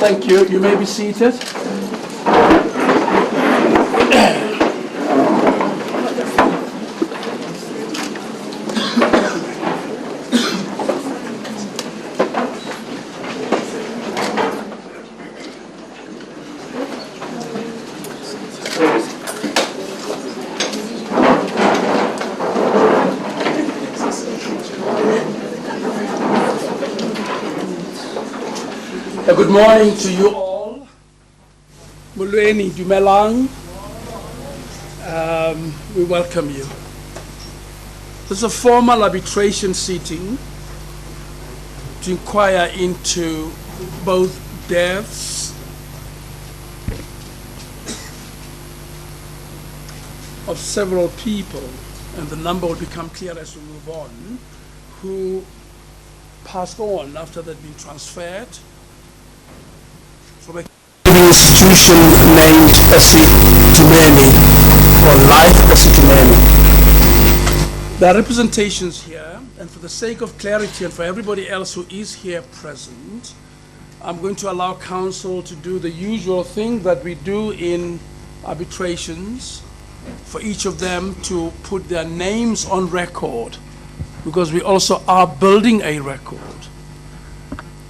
Thank you. You may be seated. Good morning to you all. Mulweni Dumelang. We welcome you. This is a formal arbitration sitting to inquire into both deaths of several people, and the number will become clear as we move on, who passed on after they'd been transferred from an institution named Esidimeni, or Life Esidimeni. There are representations here, and for the sake of clarity and for everybody else who is here present, I'm going to allow counsel to do the usual thing that we do in arbitrations, for each of them to put their names on record, because we also are building a record,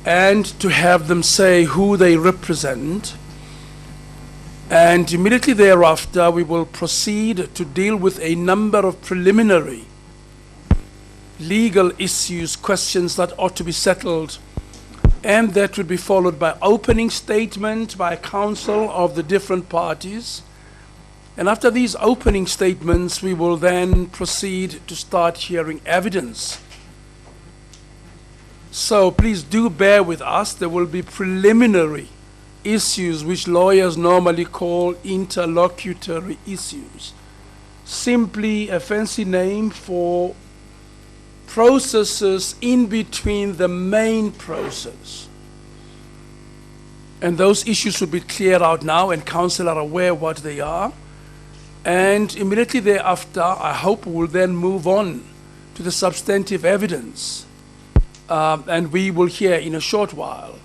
and to have them say who they represent. And immediately thereafter, we will proceed to deal with a number of preliminary legal issues, questions that ought to be settled, and that will be followed by opening statement by counsel of the different parties. And after these opening statements, we will then proceed to start hearing evidence. So please do bear with us. There will be preliminary issues which lawyers normally call interlocutory issues. Simply a fancy name for processes in between the main process. And those issues should be cleared out now, and counsel are aware what they are. And immediately thereafter, I hope we'll then move on to the substantive evidence. And we will hear in a short while,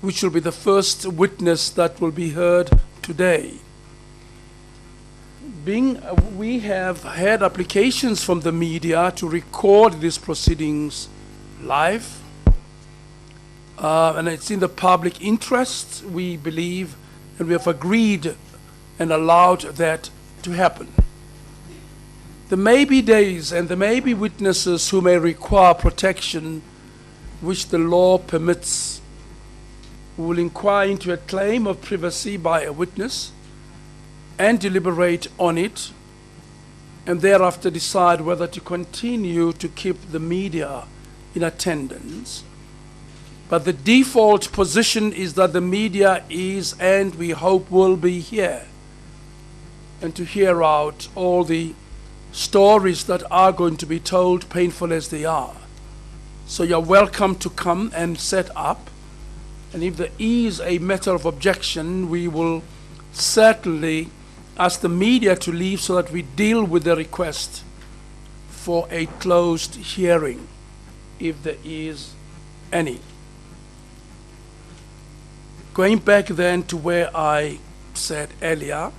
which will be the first witness that will be heard today. We have had applications from the media to record these proceedings live, and it's in the public interest, we believe, and we have agreed and allowed that to happen. There may be days and there may be witnesses who may require protection which the law permits. We will inquire into a claim of privacy by a witness and deliberate on it, and thereafter decide whether to continue to keep the media in attendance. But the default position is that the media is, and we hope will be, here, and to hear out all the stories that are going to be told, painful as they are. So you're welcome to come and set up. And if there is a matter of objection, we will certainly ask the media to leave so that we deal with the request for a closed hearing, if there is any. Going back then to where I said earlier,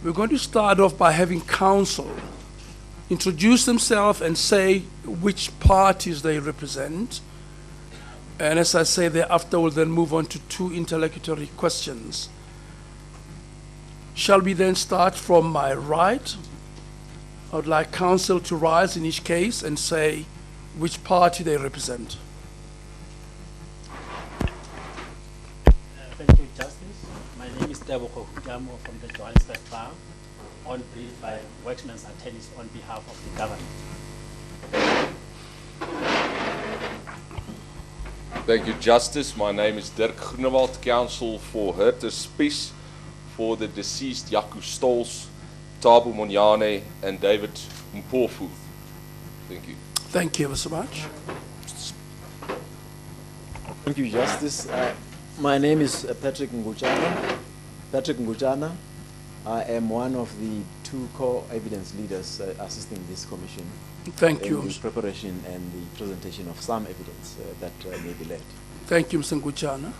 we're going to start off by having counsel introduce themselves and say which parties they represent. And as I say, thereafter we'll then move on to two interlocutory questions. Shall we then start from my right? I would like counsel to rise in each case and say which party they represent. Thank you, Justice. My name is Tebogo Hujamo from the Johannesburg Bar, on brief by Workmen's Attorneys on behalf of the government. Thank you, Justice. My name is Dirk Groenewald, counsel for Hurtis Spies, for the deceased Yaku Stols, Tabu Monyane, and David Mpofu. Thank you. Thank you so much. Thank you, Justice. My name is Patrick Ngujana. I am one of the two core evidence leaders assisting this commission. Thank you. In the preparation and the presentation of some evidence that may be led. Thank you, Mr. Ngujana.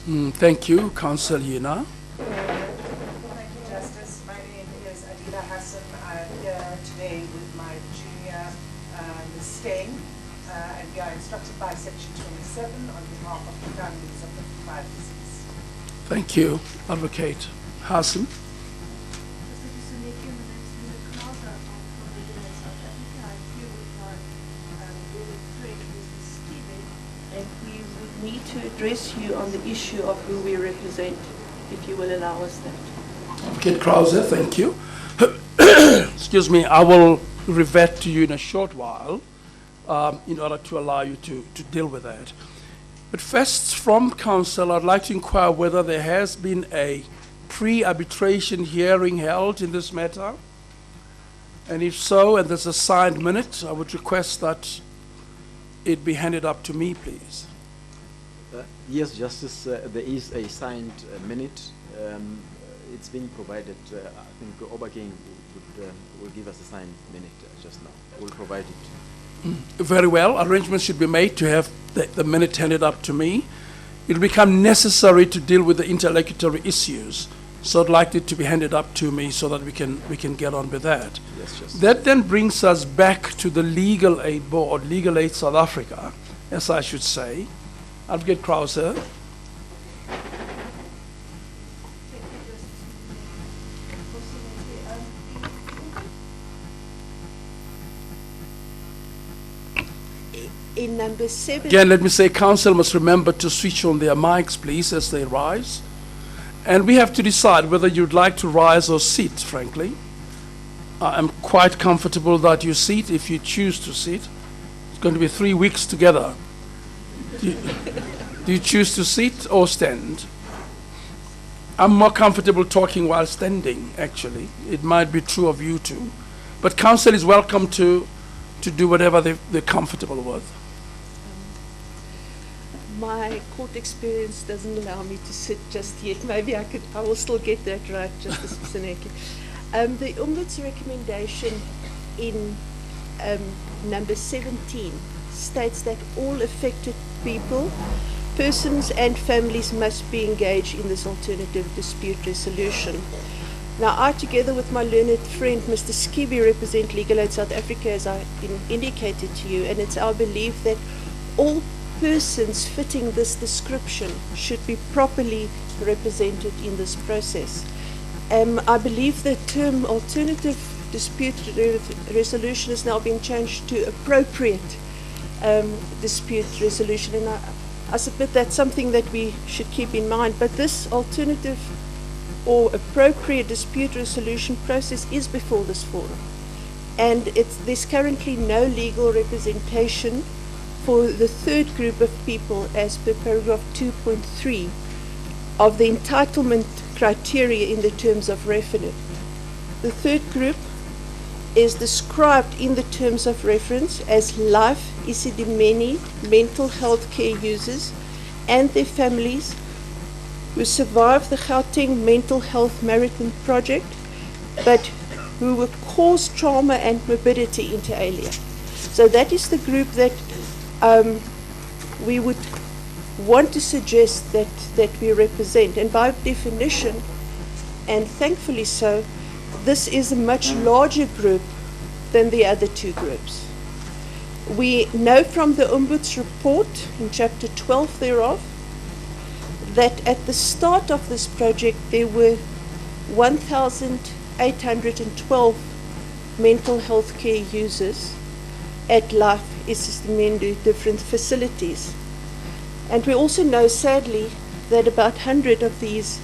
Thank you, Counsel Yena. Thank you, Justice. My name is Adila Hassan. I'm here today with my junior, Ms. Stein, and we are instructed by Section 27 on behalf of the families of the 55 deceased. Thank you, Advocate Hassan. Mr. Moseneke, my name is Linda Krauser. I'm from Relevance, South Africa. I'm here with my really friend, Mr. Steven, and we would need to address you on the issue of who we represent, if you will allow us that. Advocate Krause, thank you. Excuse me, I will revert to you in a short while in order to allow you to deal with that. But first, from Counsel, I'd like to inquire whether there has been a pre-arbitration hearing held in this matter. And if so, and there's a signed minute, I would request that it be handed up to me, please. Yes, Justice, there is a signed minute. It's been provided. I think Obaking will give us a signed minute just now. We'll provide it. Very well. Arrangements should be made to have the minute handed up to me. It will become necessary to deal with the interlocutory issues, so I'd like it to be handed up to me so that we can get on with that. Yes, Justice. That then brings us back to the Legal Aid Board, Legal Aid South Africa, as I should say. Advocate Krause. Thank you, Justice Moseneke. In number 7. Again, let me say, Council must remember to switch on their mics, please, as they rise. And we have to decide whether you'd like to rise or sit, frankly. I'm quite comfortable that you sit if you choose to sit. It's going to be 3 weeks together. Do you choose to sit or stand? I'm more comfortable talking while standing, actually. It might be true of you too. But Council is welcome to do whatever they're comfortable with. My court experience doesn't allow me to sit just yet. Maybe I will still get that right, Justice Moseneke. The Ombuds recommendation in number 17 states that all affected people, persons and families must be engaged in this alternative dispute resolution. Now, I, together with my learned friend, Mr. Skibi, represent Legal Aid South Africa, as I indicated to you, and it's our belief that all persons fitting this description should be properly represented in this process. I believe the term alternative dispute resolution has now been changed to appropriate dispute resolution, and I submit that's something that we should keep in mind. But this alternative or appropriate dispute resolution process is before this forum, and there's currently no legal representation for the third group of people as per paragraph 2.3 of the entitlement criteria in the terms of reference. The third group is described in the terms of reference as Life Esidimeni mental health care users and their families who survived the Gauteng Mental Health Marathon Project, but who would cause trauma and morbidity inter alia. So that is the group that we would want to suggest that we represent. And by definition, and thankfully so, this is a much larger group than the other two groups. We know from the Ombuds report in chapter 12 thereof that at the start of this project there were 1,812 mental health care users at Life Esidimeni different facilities. And we also know, sadly, that about 100 of these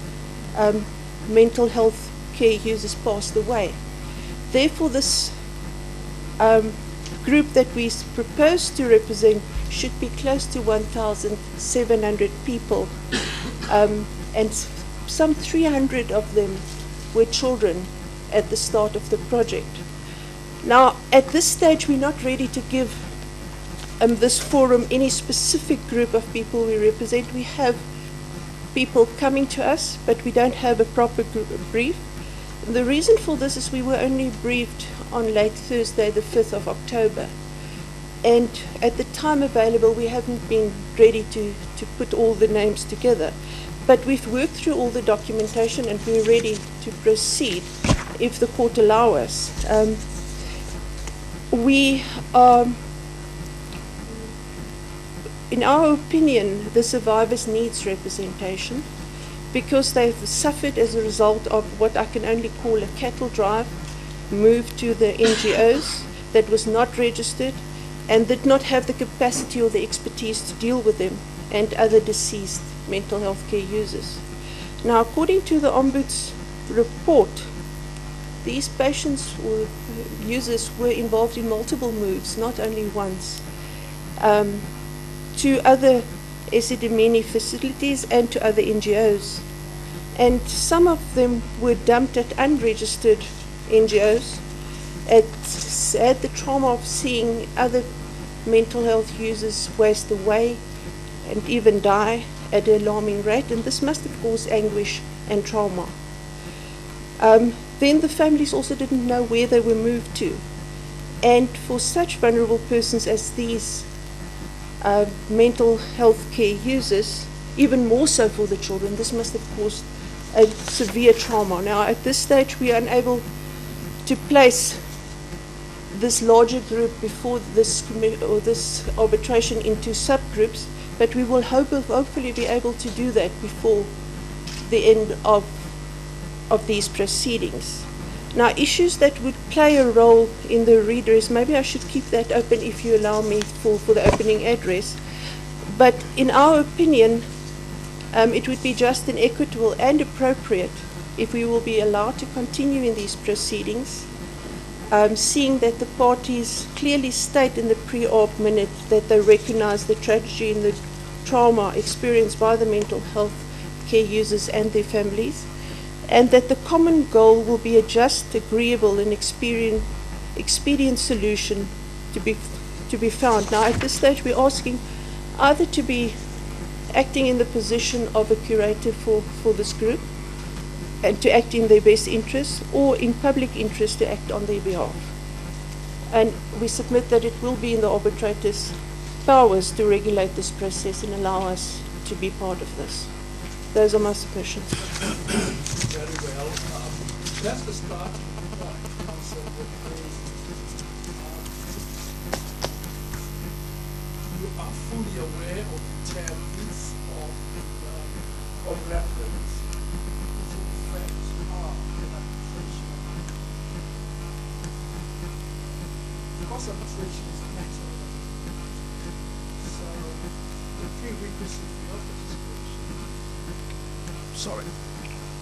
mental health care users passed away. Therefore, this group that we propose to represent should be close to 1,700 people, and some 300 of them were children at the start of the project. Now, at this stage, we're not ready to give this forum any specific group of people we represent. We have people coming to us, but we don't have a proper brief. And the reason for this is we were only briefed on late Thursday, the 5th of October. And at the time available, we haven't been ready to put all the names together. But we've worked through all the documentation and we're ready to proceed if the court allow us. We are, in our opinion, the survivors needs representation because they've suffered as a result of what I can only call a cattle drive, moved to the NGOs that was not registered and did not have the capacity or the expertise to deal with them and other deceased mental health care users. Now, according to the Ombuds report, these patients or users were involved in multiple moves, not only once, to other Esidimeni facilities and to other NGOs. And some of them were dumped at unregistered NGOs, had the trauma of seeing other mental health users waste away and even die at an alarming rate, and this must have caused anguish and trauma. Then the families also didn't know where they were moved to. And for such vulnerable persons as these mental health care users, even more so for the children, this must have caused a severe trauma. Now, at this stage, we are unable to place this larger group before this arbitration into subgroups, but we will hopefully be able to do that before the end of these proceedings. Now, issues that would play a role in the redress, maybe I should keep that open if you allow me for the opening address, but in our opinion, it would be just and equitable and appropriate if we will be allowed to continue in these proceedings, seeing that the parties clearly state in the pre-arb minute that they recognize the tragedy and the trauma experienced by the mental health care users and their families, and that the common goal will be a just, agreeable and expedient solution to be found. Now, at this stage, we're asking either to be acting in the position of a curator for this group and to act in their best interest, or in public interest to act on their behalf. And we submit that it will be in the arbitrator's powers to regulate this process and allow us to be part of this. Those are my submissions. Very well. Let's start with the point, Counsel, you are fully aware of the terms of reference, which in fact are an arbitration. Because arbitration is a matter of so the prerequisite for your participation. Sorry.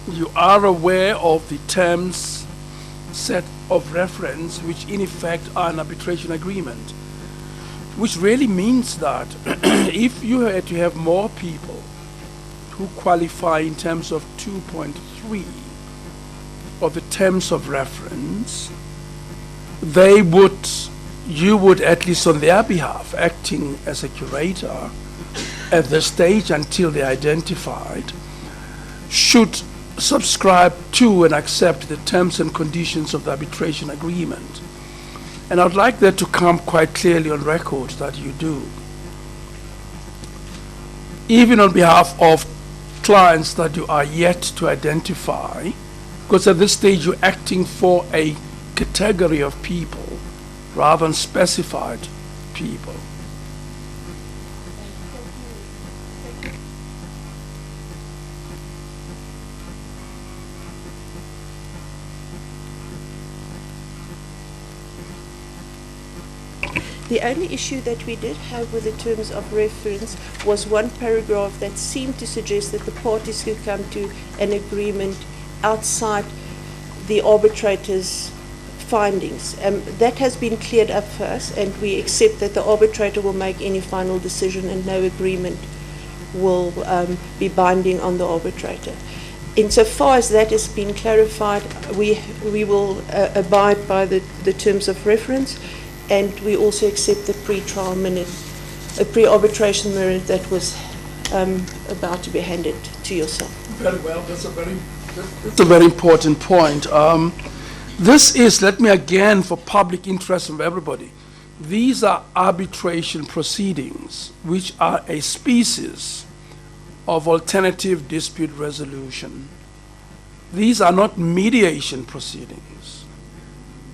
You are aware of the terms set of reference, which in effect are an arbitration agreement, which really means that if you had to have more people who qualify in terms of 2.3 of the terms of reference, you would, at least on their behalf, acting as a curator at this stage until they're identified, should subscribe to and accept the terms and conditions of the arbitration agreement. And I'd like that to come quite clearly on record that you do. Even on behalf of clients that you are yet to identify, because at this stage you're acting for a category of people rather than specified people. The only issue that we did have with the terms of reference was one paragraph that seemed to suggest that the parties could come to an agreement outside the arbitrator's findings. That has been cleared up for us, and we accept that the arbitrator will make any final decision and no agreement will be binding on the arbitrator. Insofar as that has been clarified, we will abide by the terms of reference. And we also accept the pre-trial minute, a pre-arbitration minute that was about to be handed to yourself. Very well. That's a very important point. This is, let me again, for public interest of everybody, these are arbitration proceedings, which are a species of alternative dispute resolution. These are not mediation proceedings,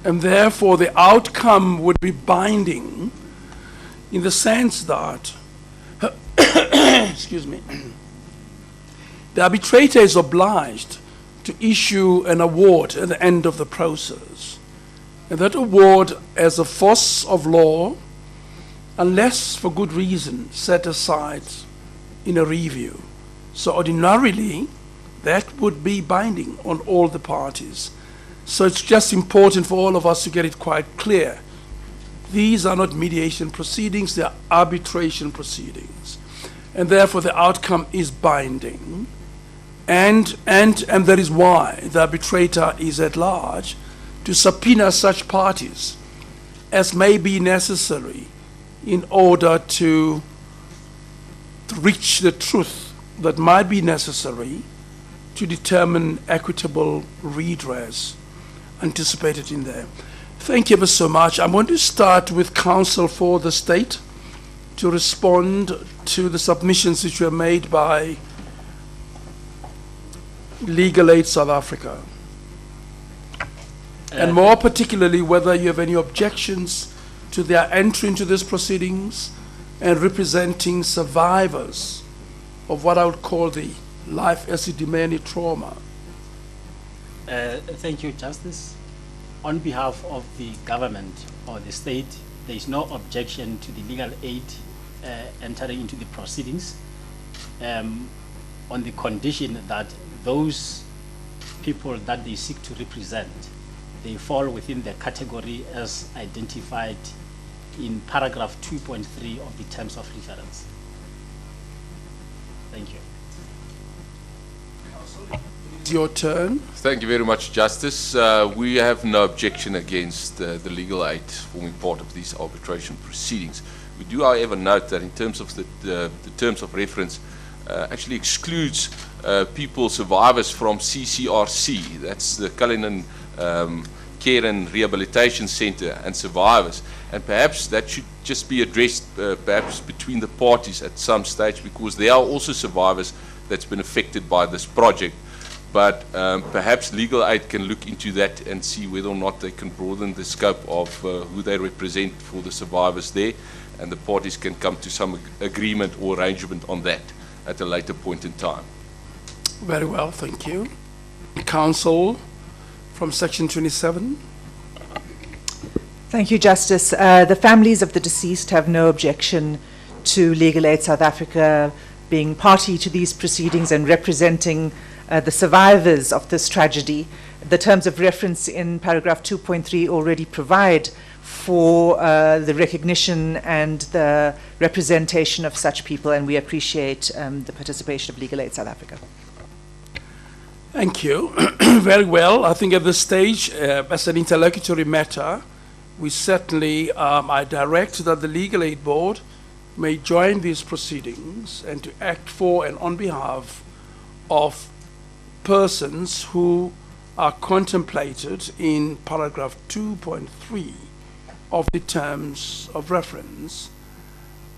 and therefore the outcome would be binding in the sense that, excuse me, the arbitrator is obliged to issue an award at the end of the process. And that award as a force of law, unless for good reason set aside in a review. So ordinarily, that would be binding on all the parties. So it's just important for all of us to get it quite clear. These are not mediation proceedings, they are arbitration proceedings. And therefore the outcome is binding. And that is why the arbitrator is at large to subpoena such parties as may be necessary in order to reach the truth that might be necessary to determine equitable redress anticipated in there. Thank you ever so much. I'm going to start with Counsel for the State to respond to the submissions which were made by Legal Aid South Africa. And more particularly, whether you have any objections to their entry into these proceedings and representing survivors of what I would call the Life Esidimeni trauma. Thank you, Justice. On behalf of the government or the state, there is no objection to the legal aid entering into the proceedings on the condition that those people that they seek to represent, they fall within the category as identified in paragraph 2.3 of the terms of reference. Thank you. It's your turn. Thank you very much, Justice. We have no objection against the legal aid forming part of these arbitration proceedings. We do, however, note that in terms of the terms of reference actually excludes people, survivors from CCRC, that's the Cullinan Care and Rehabilitation Center, and survivors. And perhaps that should just be addressed perhaps between the parties at some stage, because there are also survivors that's been affected by this project. But perhaps legal aid can look into that and see whether or not they can broaden the scope of who they represent for the survivors there, and the parties can come to some agreement or arrangement on that at a later point in time. Very well, thank you. Counsel from Section 27. Thank you, Justice. The families of the deceased have no objection to Legal Aid South Africa being party to these proceedings and representing the survivors of this tragedy. The terms of reference in paragraph 2.3 already provide for the recognition and the representation of such people, and we appreciate the participation of Legal Aid South Africa. Thank you. Very well. I think at this stage, as an interlocutory matter, we certainly, I direct that the Legal Aid Board may join these proceedings and to act for and on behalf of persons who are contemplated in paragraph 2.3 of the terms of reference,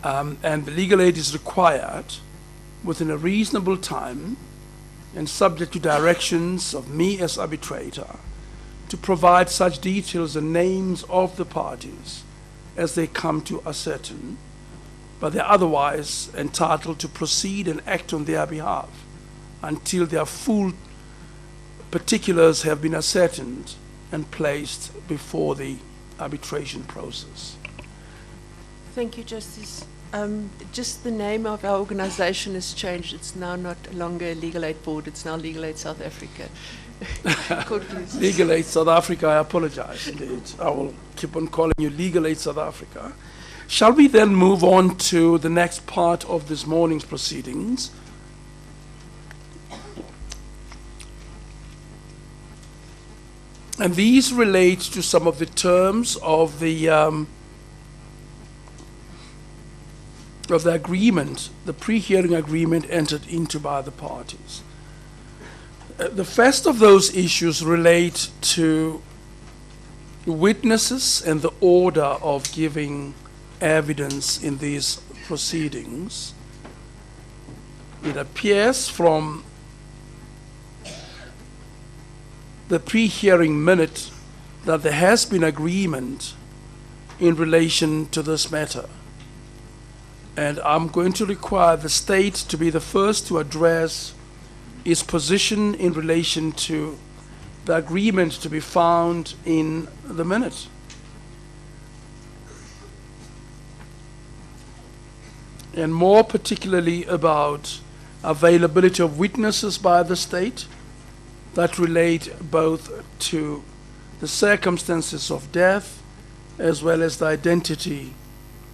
and the legal aid is required within a reasonable time and subject to directions of me as arbitrator to provide such details and names of the parties as they come to ascertain, but they're otherwise entitled to proceed and act on their behalf until their full particulars have been ascertained and placed before the arbitration process. Thank you, Justice. Just the name of our organization has changed. It's now not longer Legal Aid Board, it's now Legal Aid South Africa. Court, please. Legal Aid South Africa, I apologize indeed. I will keep on calling you Legal Aid South Africa. Shall we then move on to the next part of this morning's proceedings? And these relate to some of the terms of the agreement, the pre-hearing agreement entered into by the parties. The first of those issues relate to witnesses and the order of giving evidence in these proceedings. It appears from the pre-hearing minute that there has been agreement in relation to this matter. And I'm going to require the state to be the first to address its position in relation to the agreement to be found in the minute. And more particularly about availability of witnesses by the state that relate both to the circumstances of death as well as the identity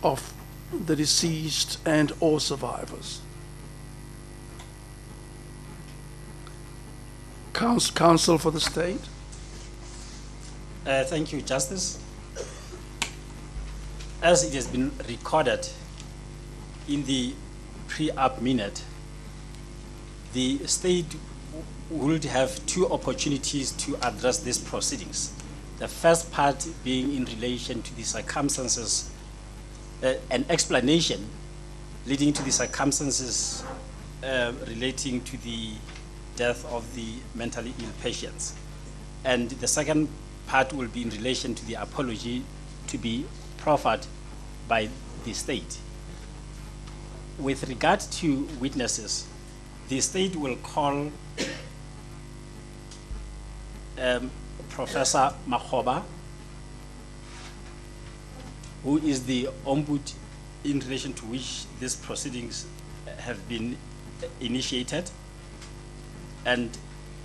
of the deceased and or survivors. Counsel for the state. Thank you, Justice. As it has been recorded in the pre-up minute, the state would have two opportunities to address these proceedings. The first part being in relation to the circumstances, an explanation leading to the circumstances relating to the death of the mentally ill patients. And the second part will be in relation to the apology to be proffered by the state. With regard to witnesses, the state will call Professor Makgoba, who is the ombud in relation to which these proceedings have been initiated. And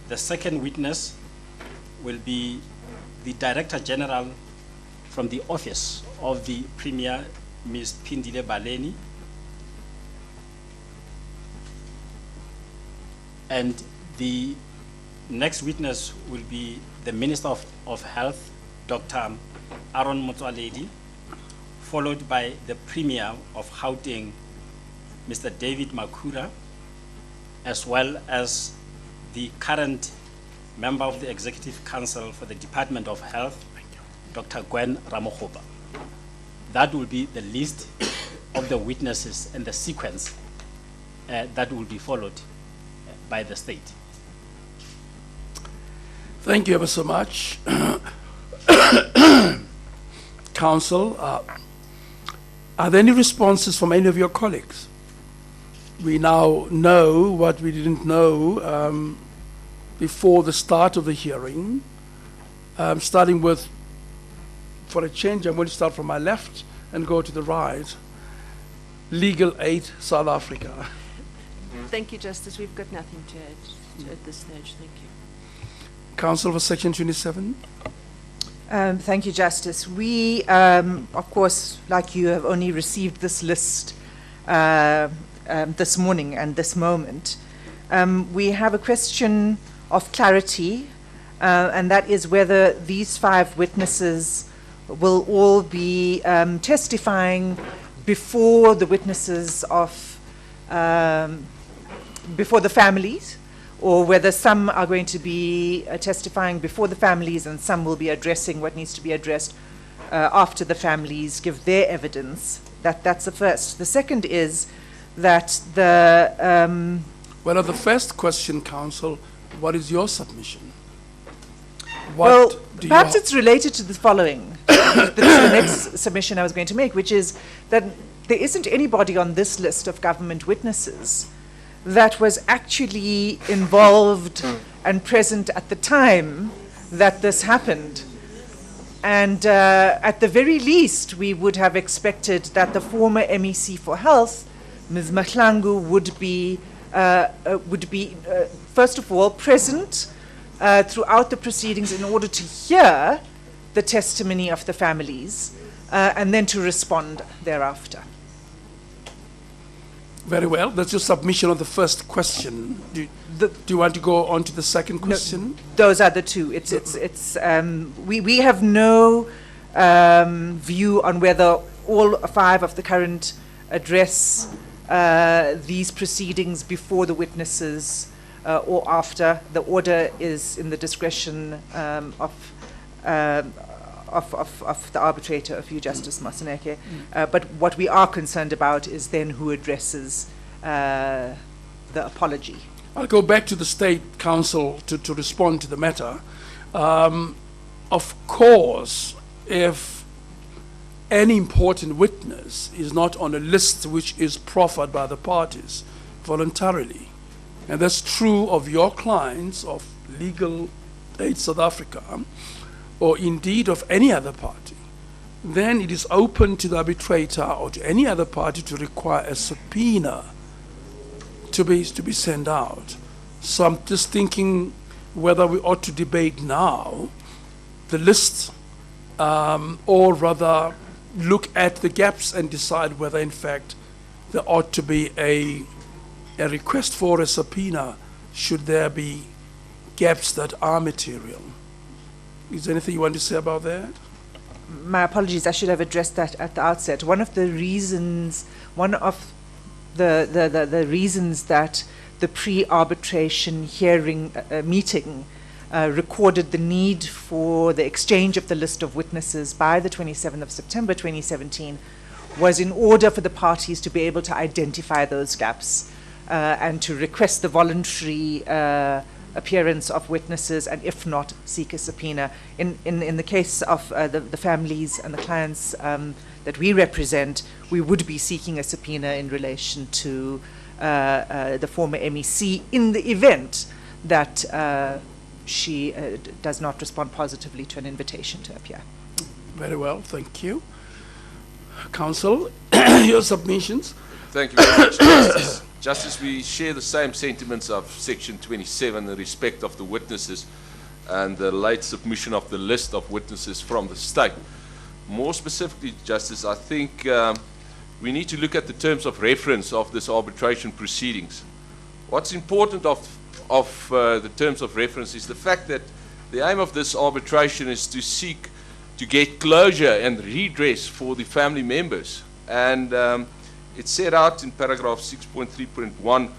the second witness will be the Director General from the Office of the Premier, Ms. Pindile Baleni. And the next witness will be the Minister of Health, Dr. Aaron Motsoaledi, followed by the Premier of Gauteng, Mr. David Makura, as well as the current member of the Executive Council for the Department of Health, Dr. Gwen Ramokgopa. That will be the list of the witnesses and the sequence that will be followed by the state. Thank you ever so much. Counsel, are there any responses from any of your colleagues? We now know what we didn't know before the start of the hearing. Starting with, for a change, I'm going to start from my left and go to the right. Legal Aid South Africa. Thank you, Justice. We've got nothing to add at this stage. Thank you. Counsel for Section 27. Thank you, Justice. We, of course, like you, have only received this list this morning and this moment. We have a question of clarity, and that is whether these 5 witnesses will all be testifying before the witnesses of, before the families, or whether some are going to be testifying before the families and some will be addressing what needs to be addressed after the families give their evidence. That's the first. The second is that the... Well, on the first question, Counsel, what is your submission? Well, perhaps it's related to the following. That's the next submission I was going to make, which is that there isn't anybody on this list of government witnesses that was actually involved and present at the time that this happened. And at the very least, we would have expected that the former MEC for Health, Ms. Mahlangu, would be first of all, present throughout the proceedings in order to hear the testimony of the families and then to respond thereafter. Very well. That's your submission on the first question. Do you want to go on to the second question? No, those are the two. We have no view on whether all 5 of the current address these proceedings before the witnesses or after. The order is in the discretion of the arbitrator, of you, Justice Moseneke. But what we are concerned about is then who addresses the the apology? I'll go back to the State Counsel to respond to the matter. Of course, if any important witness is not on a list which is proffered by the parties voluntarily, and that's true of your clients, of Legal Aid South Africa, or indeed of any other party, then it is open to the arbitrator or to any other party to require a subpoena to be sent out. So I'm just thinking whether we ought to debate now the list, or rather look at the gaps and decide whether in fact there ought to be a request for a subpoena should there be gaps that are material. Is there anything you want to say about that? My apologies, I should have addressed that at the outset. One of the reasons that the pre-arbitration hearing meeting recorded the need for the exchange of the list of witnesses by the 27th of September 2017 was in order for the parties to be able to identify those gaps and to request the voluntary appearance of witnesses, and if not, seek a subpoena. In the case of the families and the clients that we represent, we would be seeking a subpoena in relation to the former MEC in the event that she does not respond positively to an invitation to appear. Very well, thank you. Counsel, your submissions. Thank you very much, Justice. Justice, we share the same sentiments of Section 27 in respect of the witnesses and the late submission of the list of witnesses from the state. More specifically, Justice, I think we need to look at the terms of reference of this arbitration proceedings. What's important of the terms of reference is the fact that the aim of this arbitration is to seek to get closure and redress for the family members. And it's set out in paragraph 6.3.1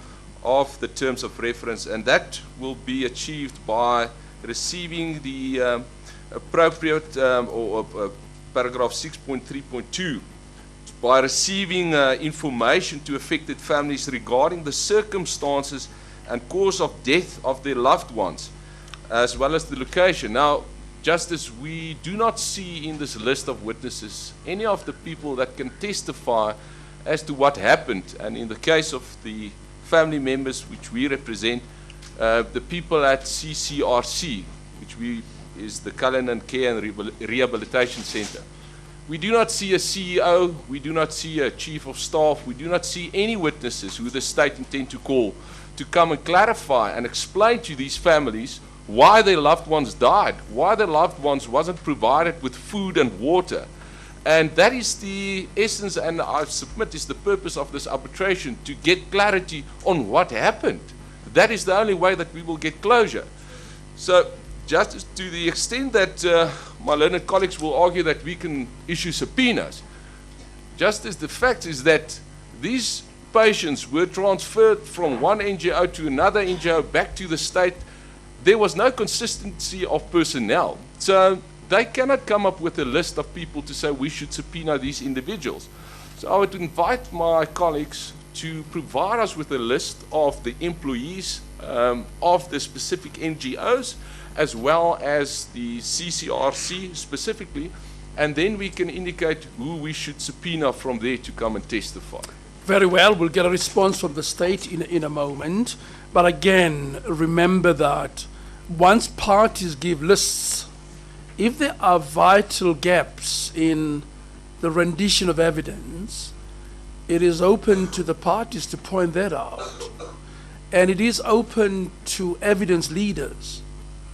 of the terms of reference, and that will be achieved by receiving the appropriate, paragraph 6.3.2, by receiving information to affected families regarding the circumstances and cause of death of their loved ones, as well as the location. Now, Justice, we do not see in this list of witnesses any of the people that can testify as to what happened. And in the case of the family members which we represent, the people at CCRC, which is the Cullinan Care and Rehabilitation Center, we do not see a CEO, we do not see a chief of staff, we do not see any witnesses who the state intend to call to come and clarify and explain to these families why their loved ones died, why their loved ones wasn't provided with food and water. And that is the essence, and I submit is the purpose of this arbitration, to get clarity on what happened. That is the only way that we will get closure. So, just to the extent that my learned colleagues will argue that we can issue subpoenas, just as the fact is that these patients were transferred from one NGO to another NGO back to the state, there was no consistency of personnel. So they cannot come up with a list of people to say we should subpoena these individuals. So I would invite my colleagues to provide us with a list of the employees of the specific NGOs, as well as the CCRC specifically, and then we can indicate who we should subpoena from there to come and testify. Very well, we'll get a response from the state in a moment. But again, remember that once parties give lists, if there are vital gaps in the rendition of evidence, it is open to the parties to point that out. And it is open to evidence leaders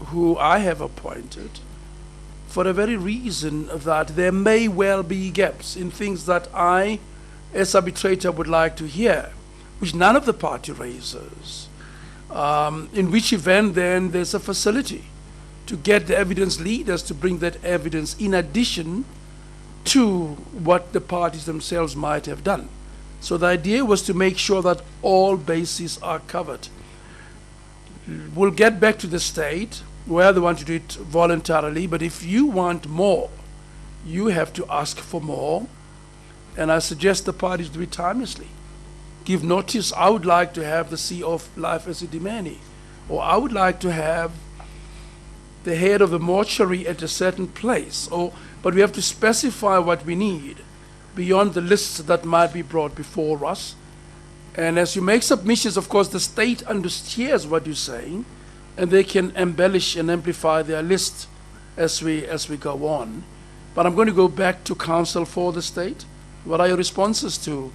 who I have appointed for the very reason that there may well be gaps in things that I, as arbitrator, would like to hear, which none of the party raises. In which event then there's a facility to get the evidence leaders to bring that evidence in addition to what the parties themselves might have done. So the idea was to make sure that all bases are covered. We'll get back to the state where they want to do it voluntarily, but if you want more, you have to ask for more, and I suggest the parties do it timelessly. give notice, I would like to have the CEO of Life Esidimeni, or I would like to have the head of the mortuary at a certain place, but we have to specify what we need beyond the lists that might be brought before us. And as you make submissions, of course, the state understands what you're saying, and they can embellish and amplify their list as we go on. But I'm going to go back to counsel for the state. What are your responses to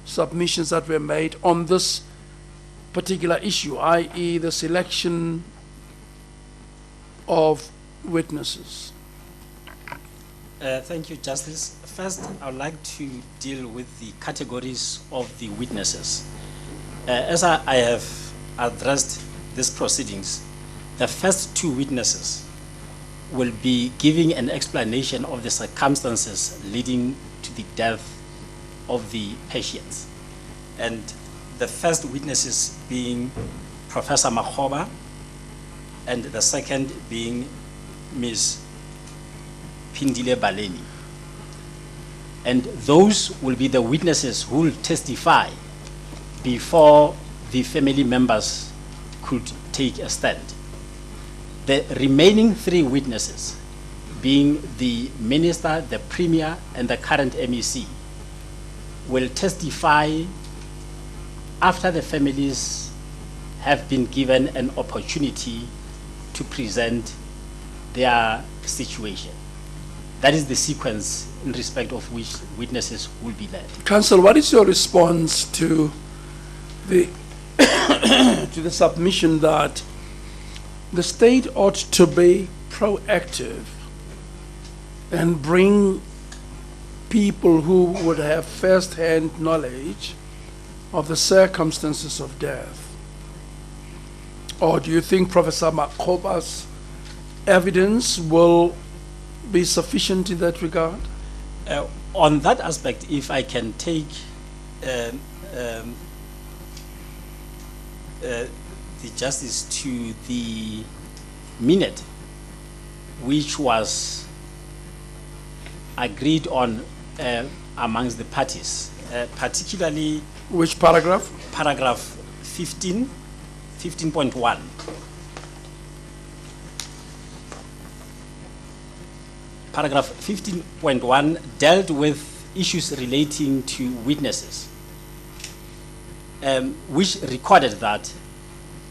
submissions that were made on this particular issue, i.e. the selection of witnesses? Thank you, Justice. First, I would like to deal with the categories of the witnesses. As I have addressed these proceedings, the first two witnesses will be giving an explanation of the circumstances leading to the death of the patients. And the first witnesses being Professor Makgoba, and the second being Ms. Pindile Baleni. And those will be the witnesses who will testify before the family members could take a stand. The remaining three witnesses, being the minister, the premier, and the current MEC, will testify after the families have been given an opportunity to present their situation. That is the sequence in respect of which witnesses will be led. Counsel, what is your response to the to the submission that the state ought to be proactive and bring people who would have first-hand knowledge of the circumstances of death? Or do you think Professor Makgoba's evidence will be sufficient in that regard? On that aspect, if I can take the justice to the minute which was agreed on amongst the parties, particularly... Which paragraph? Paragraph 15, 15.1. Paragraph 15.1 dealt with issues relating to witnesses, which recorded that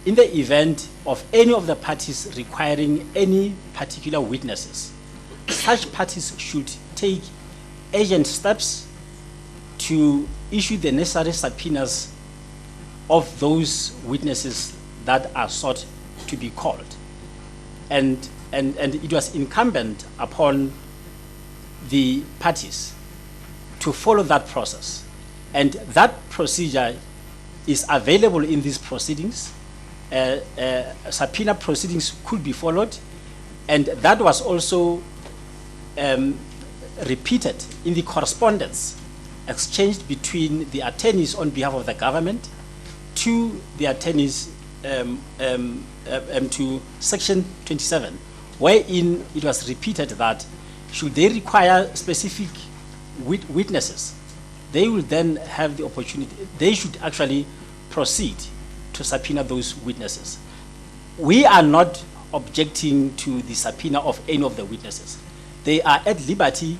in the event of any of the parties requiring any particular witnesses, such parties should take urgent steps to issue the necessary subpoenas of those witnesses that are sought to be called. And it was incumbent upon the parties to follow that process. And that procedure is available in these proceedings. Subpoena proceedings could be followed, and that was also repeated in the correspondence exchanged between the attorneys on behalf of the government to the attorneys to Section 27, wherein it was repeated that should they require specific witnesses, they will then have the opportunity, they should actually proceed to subpoena those witnesses. We are not objecting to the subpoena of any of the witnesses. They are at liberty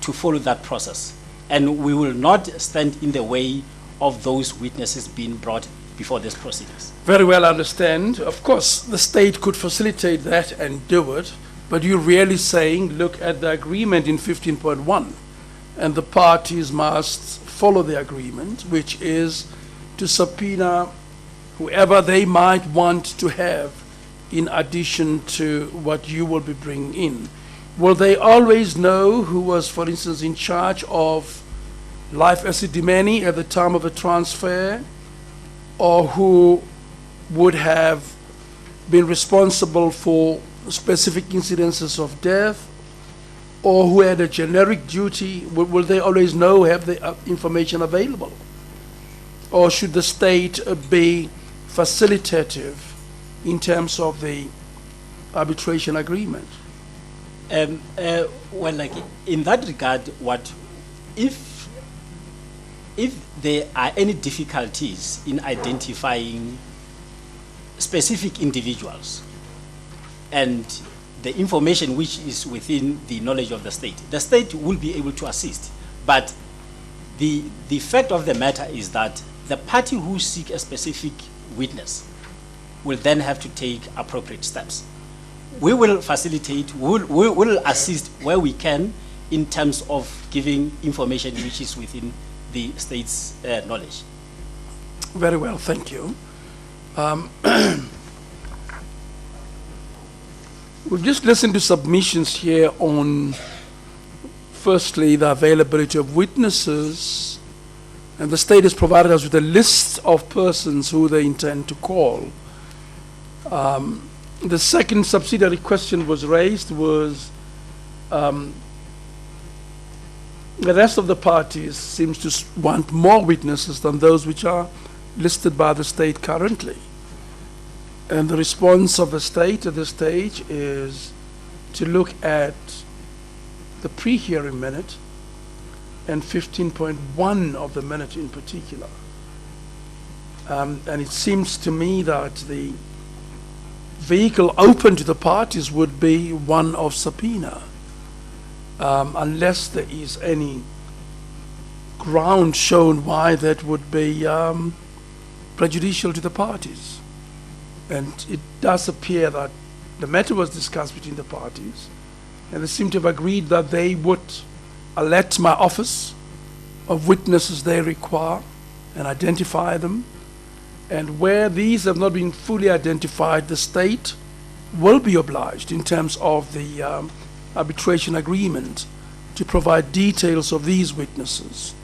to follow that process, and we will not stand in the way of those witnesses being brought before these proceedings. Very well understand. Of course, the state could facilitate that and do it, but you're really saying, look at the agreement in 15.1, and the parties must follow the agreement, which is to subpoena whoever they might want to have in addition to what you will be bringing in. Will they always know who was, for instance, in charge of Life Esidimeni at the time of the transfer, or who would have been responsible for specific incidences of death, or who had a generic duty? Will they always know, have the information available? Or should the state be facilitative in terms of the arbitration agreement? Well, like in that regard, what if if there are any difficulties in identifying specific individuals and the information which is within the knowledge of the state will be able to assist. But the fact of the matter is that the party who seek a specific witness will then have to take appropriate steps. We will facilitate, we'll assist where we can in terms of giving information which is within the state's knowledge. Very well, thank you. We've just listened to submissions here on, firstly, the availability of witnesses, and the state has provided us with a list of persons who they intend to call. The second subsidiary question was raised was the rest of the parties seems to want more witnesses than those which are listed by the state currently. And the response of the state at this stage is to look at the pre-hearing minute and 15.1 of the minute in particular. And it seems to me that the vehicle open to the parties would be one of subpoena, unless there is any ground shown why that would be prejudicial to the parties. And it does appear that the matter was discussed between the parties, and they seem to have agreed that they would alert my office of witnesses they require and identify them. And where these have not been fully identified, the state will be obliged in terms of the arbitration agreement to provide details of these witnesses.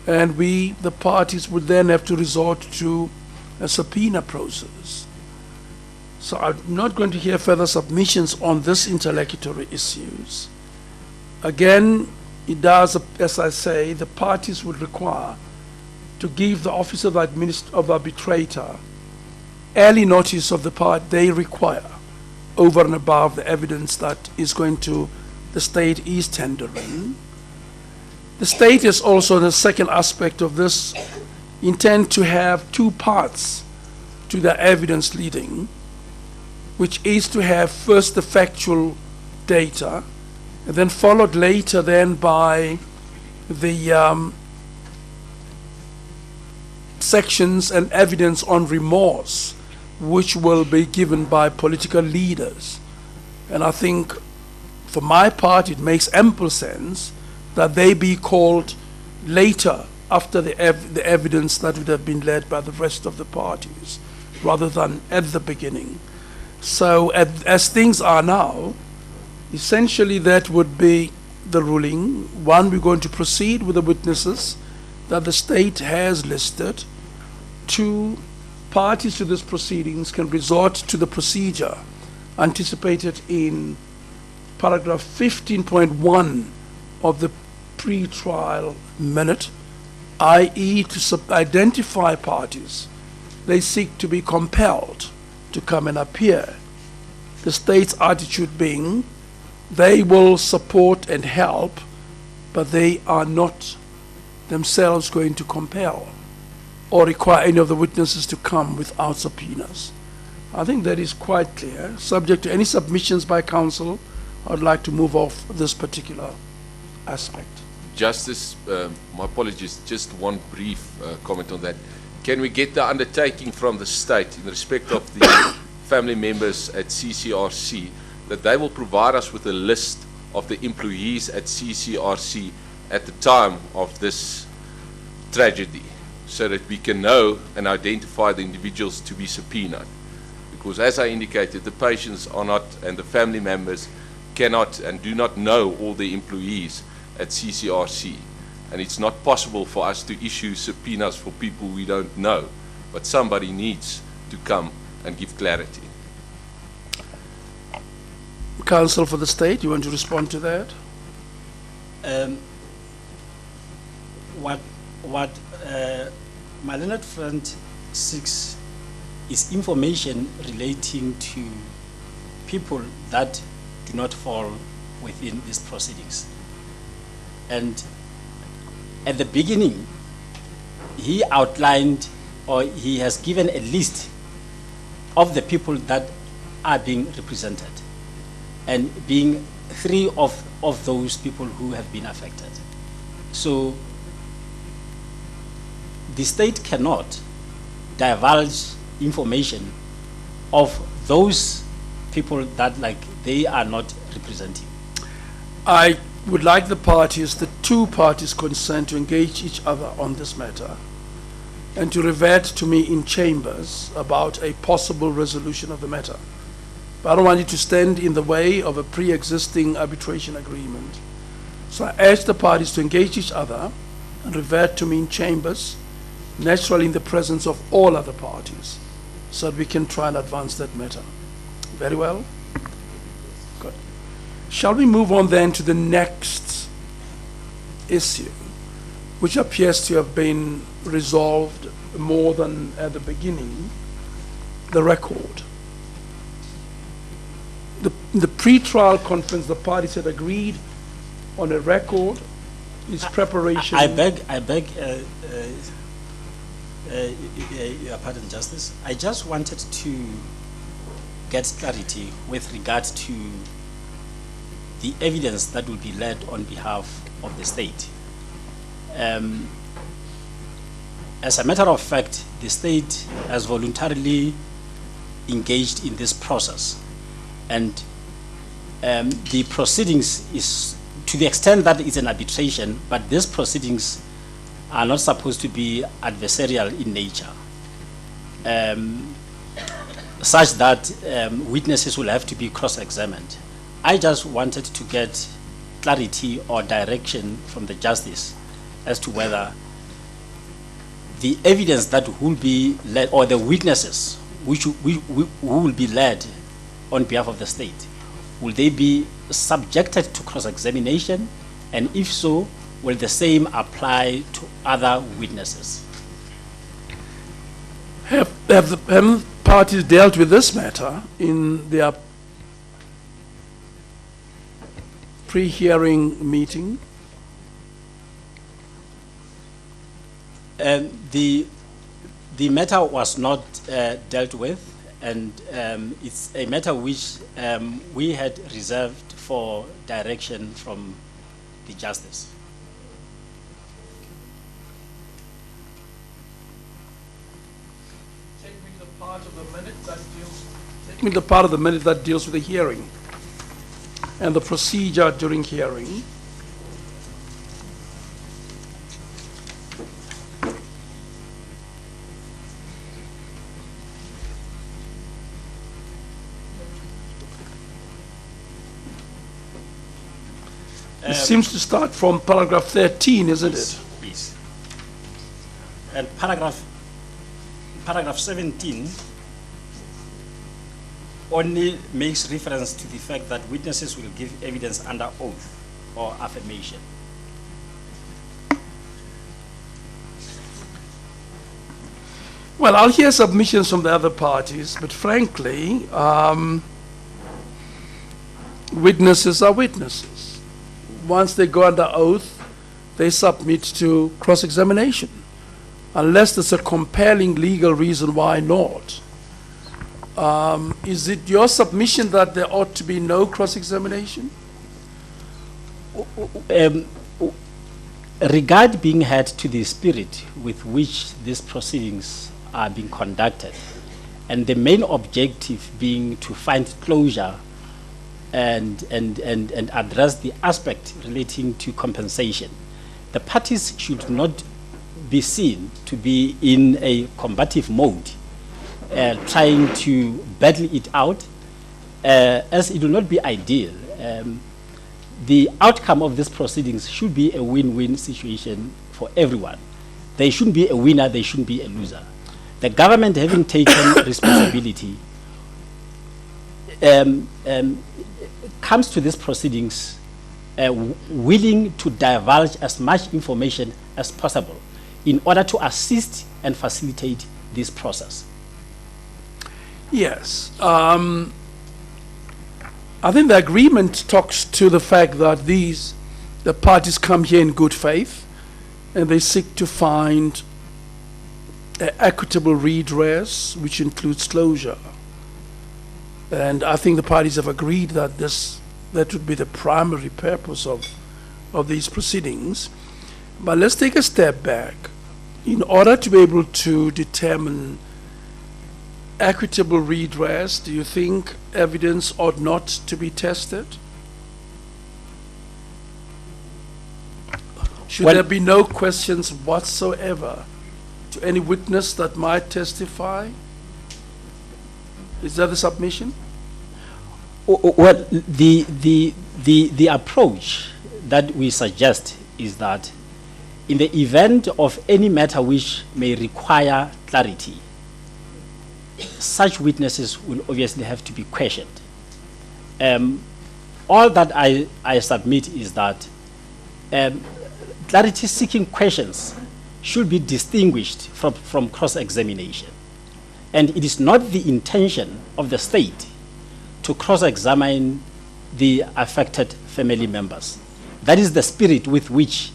And we, the parties, would then have to resort to a subpoena process. So I'm not going to hear further submissions on this interlocutory issues. Again, it does, as I say, the parties would require to give the office of arbitrator early notice of the part they require over and above the evidence that is going to, the state is tendering. The state is also, the second aspect of this, intend to have two parts to the evidence leading, which is to have first the factual data, and then followed later then by the sections and evidence on remorse, which will be given by political leaders. And I think, for my part, it makes ample sense that they be called later after the evidence that would have been led by the rest of the parties, rather than at the beginning. So as things are now, essentially that would be the ruling. One, we're going to proceed with the witnesses that the state has listed. Two, parties to this proceedings can resort to the procedure anticipated in paragraph 15.1 of the pre-trial minute, i.e. to identify parties they seek to be compelled to come and appear. The state's attitude being they will support and help, but they are not themselves going to compel or require any of the witnesses to come without subpoenas. I think that is quite clear. Subject to any submissions by counsel, I'd like to move off this particular aspect. Justice, my apologies, just one brief comment on that. Can we get the undertaking from the state in respect of the family members at CCRC that they will provide us with a list of the employees at CCRC at the time of this tragedy, so that we can know and identify the individuals to be subpoenaed? Because as I indicated, the patients are not, and the family members cannot and do not know all the employees at CCRC. And it's not possible for us to issue subpoenas for people we don't know, but somebody needs to come and give clarity. Counsel for the state, you want to respond to that? What my learned friend seeks is information relating to people that do not fall within these proceedings. And at the beginning, he outlined, or he has given a list of the people that are being represented, and being 3 of those people who have been affected. So the state cannot divulge information of those people that they are not representing. I would like the parties, the 2 parties concerned, to engage each other on this matter and to revert to me in chambers about a possible resolution of the matter. But I don't want you to stand in the way of a pre-existing arbitration agreement. So I ask the parties to engage each other and revert to me in chambers, naturally in the presence of all other parties, so that we can try and advance that matter. Very well? Good. Shall we move on then to the next issue, which appears to have been resolved more than at the beginning, the record. The pre-trial conference, the parties had agreed on a record, its preparation. I beg your pardon, Justice. I just wanted to get clarity with regard to the evidence that will be led on behalf of the state. As a matter of fact, the state has voluntarily engaged in this process, and the proceedings is, to the extent that it's an arbitration, but these proceedings are not supposed to be adversarial in nature, such that witnesses will have to be cross-examined. I just wanted to get clarity or direction from the justice as to whether the evidence that will be led, or the witnesses who will be led on behalf of the state, will they be subjected to cross-examination, and if so, will the same apply to other witnesses? Have the parties dealt with this matter in their pre-hearing meeting? The matter was not dealt with, and it's a matter which we had reserved for direction from the justice. Take me to the part of the minute that deals with the hearing and the procedure during hearing. It seems to start from paragraph 13, isn't it? Yes. And paragraph 17 only makes reference to the fact that witnesses will give evidence under oath or affirmation. Well, I'll hear submissions from the other parties, but frankly, witnesses are witnesses. Once they go under oath, they submit to cross-examination, unless there's a compelling legal reason why not. Is it your submission that there ought to be no cross-examination? Regard being had to the spirit with which these proceedings are being conducted, and the main objective being to find closure and address the aspect relating to compensation, the parties should not be seen to be in a combative mode, trying to battle it out, as it will not be ideal. The outcome of these proceedings should be a win-win situation for everyone. There shouldn't be a winner, there shouldn't be a loser. The government, having taken responsibility, comes to these proceedings willing to divulge as much information as possible in order to assist and facilitate this process. Yes. I think the agreement talks to the fact that the parties come here in good faith, and they seek to find equitable redress, which includes closure. And I think the parties have agreed that that would be the primary purpose of these proceedings. But let's take a step back. In order to be able to determine equitable redress, do you think evidence ought not to be tested? Should Well- there be no questions whatsoever to any witness that might testify? Is that the submission? Well, the approach that we suggest is that in the event of any matter which may require clarity, such witnesses will obviously have to be questioned. All that I submit is that clarity-seeking questions should be distinguished from cross-examination. And it is not the intention of the state to cross-examine the affected family members. That is the spirit with which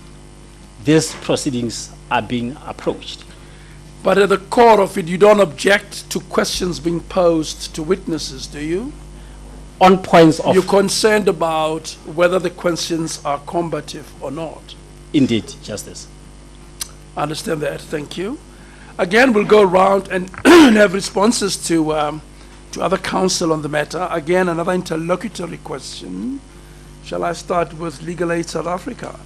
these proceedings are being approached. But at the core of it, you don't object to questions being posed to witnesses, do you? On points of... You're concerned about whether the questions are combative or not. Indeed, Justice. I understand that. Thank you. Again, we'll go around and have responses to other counsel on the matter. Again, another interlocutory question. Shall I start with Legal Aid South Africa?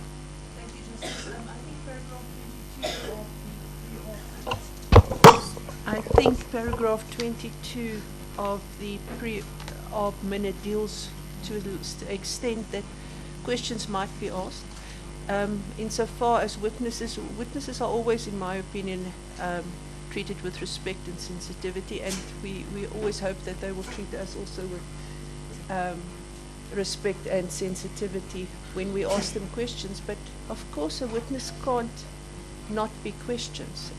Thank you, Justice. I think paragraph 22 of the pre-arb minute deals to the extent that questions might be asked. Insofar as witnesses are always, in my opinion, treated with respect and sensitivity, and we always hope that they will treat us also with respect and sensitivity when we ask them questions. But of course a witness can't not be questions.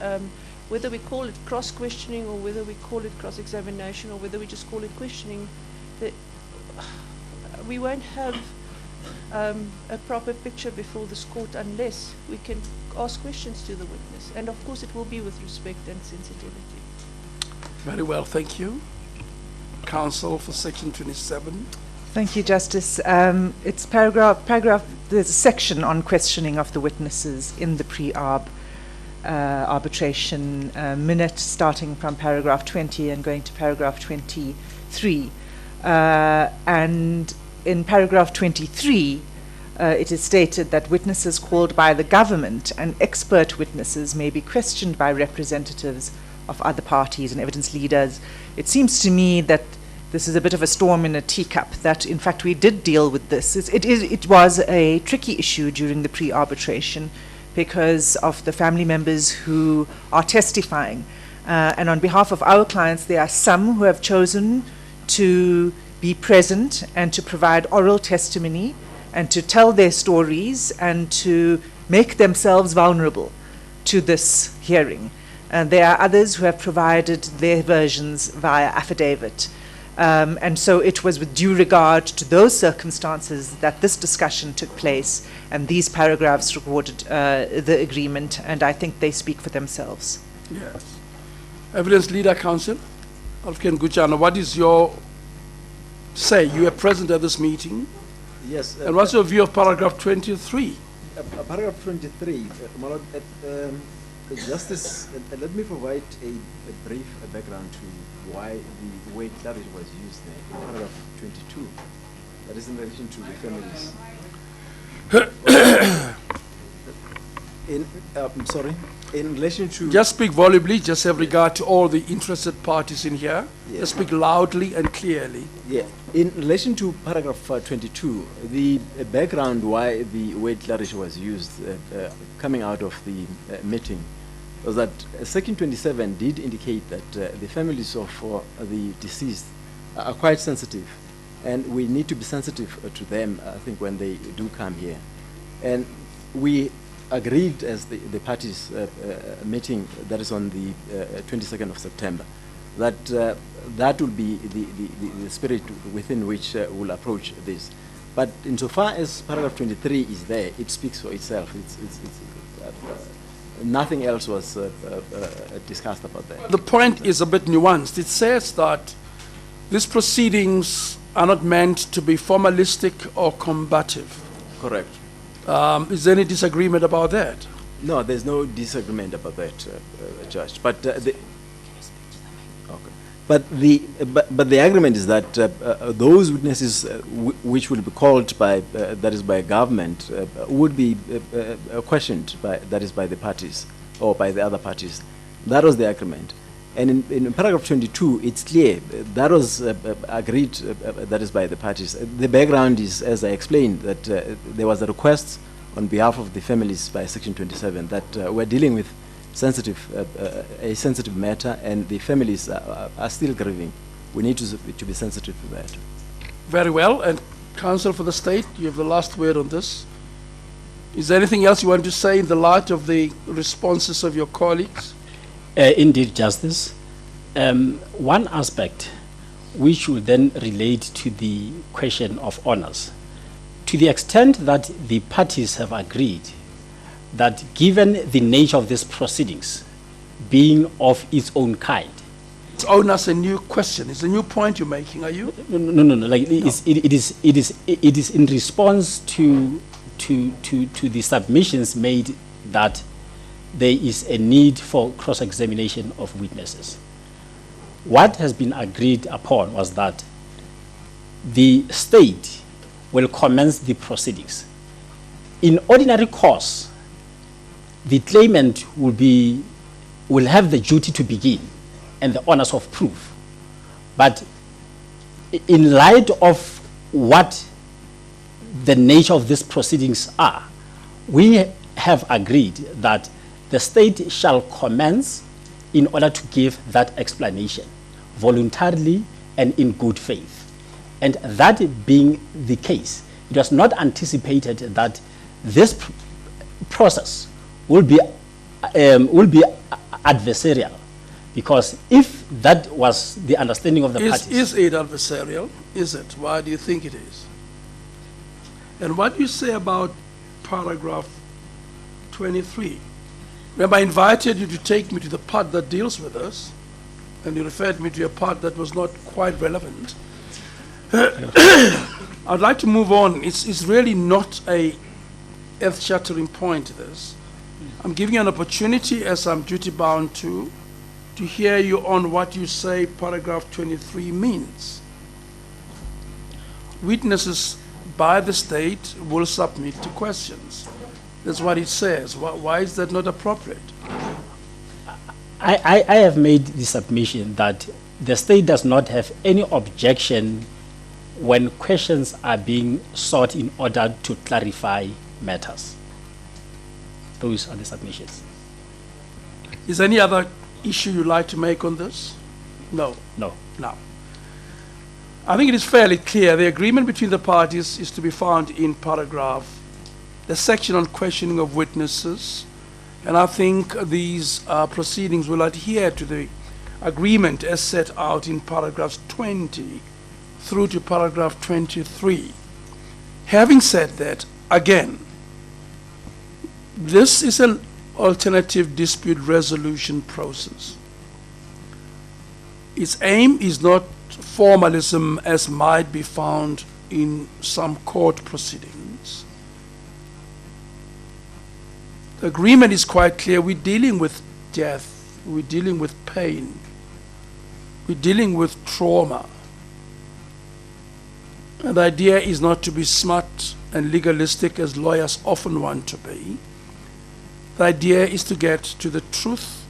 Whether we call it cross-questioning or whether we call it cross-examination or whether we just call it questioning, we won't have a proper picture before this court unless we can ask questions to the witness. And of course it will be with respect and sensitivity. Very well, thank you. Counsel for Section 27. Thank you, Justice. It's paragraph, there's a section on questioning of the witnesses in the pre-arb arbitration minute, starting from paragraph 20 and going to paragraph 23. And in paragraph 23, it is stated that witnesses called by the government and expert witnesses may be questioned by representatives of other parties and evidence leaders. It seems to me that this is a bit of a storm in a teacup, that in fact we did deal with this. It was a tricky issue during the pre-arbitration because of the family members who are testifying. And on behalf of our clients, there are some who have chosen to be present and to provide oral testimony and to tell their stories and to make themselves vulnerable to this hearing. And there are others who have provided their versions via affidavit. And so it was with due regard to those circumstances that this discussion took place, and these paragraphs recorded the agreement, and I think they speak for themselves. Yes. Evidence Leader Counsel, Alfred Gujana, what is your say? You were present at this meeting. Yes. And what's your view of paragraph 23? Paragraph 23, my Lord, Justice, let me provide a brief background to why the word clarity was used there in paragraph 22. That is in relation to the families. In relation to... Just speak volubly, just have regard to all the interested parties in here. Yeah. Just speak loudly and clearly. Yeah, in relation to paragraph 22, the background why the word clarity was used coming out of the meeting was that Section 27 did indicate that the families of the deceased are quite sensitive, and we need to be sensitive to them, I think, when they do come here. And we agreed as the parties meeting that is on the 22nd of September, that that will be the spirit within which we'll approach this. But insofar as paragraph 23 is there, it speaks for itself. Nothing else was discussed about that. The point is a bit nuanced. It says that these proceedings are not meant to be formalistic or combative. Correct. Is there any disagreement about that? No, there's no disagreement about that, Judge. But the but the argument is that those witnesses which will be called by that is by government would be questioned by the parties or by the other parties. That was the argument. And in paragraph 22, it's clear that was agreed that is by the parties. The background is, as I explained, that there was a request on behalf of the families by Section 27 that we're dealing with a sensitive matter, and the families are still grieving. We need to be sensitive to that. Very well. And Counsel for the State, you have the last word on this. Is there anything else you want to say in the light of the responses of your colleagues? Indeed, Justice. One aspect which will then relate to the question of honors. To the extent that the parties have agreed that given the nature of these proceedings being of its own kind. It's honors a new question. It's a new point you're making, are you? No. Like no. It is in response to the submissions made that there is a need for cross-examination of witnesses. What has been agreed upon was that the state will commence the proceedings. In ordinary course, the claimant will have the duty to begin and the honors of proof. But in light of what the nature of these proceedings are, we have agreed that the state shall commence in order to give that explanation voluntarily and in good faith. And that being the case, it was not anticipated that this process will be adversarial, because if that was the understanding of the parties. Is it adversarial? Is it? Why do you think it is? And what do you say about paragraph 23? Remember, I invited you to take me to the part that deals with us, and you referred me to a part that was not quite relevant. I'd like to move on. It's really not a earth-shattering point, this. I'm giving you an opportunity, as I'm duty-bound to hear you on what you say paragraph 23 means. Witnesses by the state will submit to questions. That's what it says. Why is that not appropriate? I have made the submission that the state does not have any objection when questions are being sought in order to clarify matters. Those are the submissions. Is there any other issue you'd like to make on this? No. No. No. I think it is fairly clear. The agreement between the parties is to be found in the section on questioning of witnesses, and I think these proceedings will adhere to the agreement as set out in paragraphs 20 through to paragraph 23. Having said that, again, this is an alternative dispute resolution process. Its aim is not formalism as might be found in some court proceedings. The agreement is quite clear. We're dealing with death. We're dealing with pain. We're dealing with trauma. And the idea is not to be smart and legalistic as lawyers often want to be. The idea is to get to the truth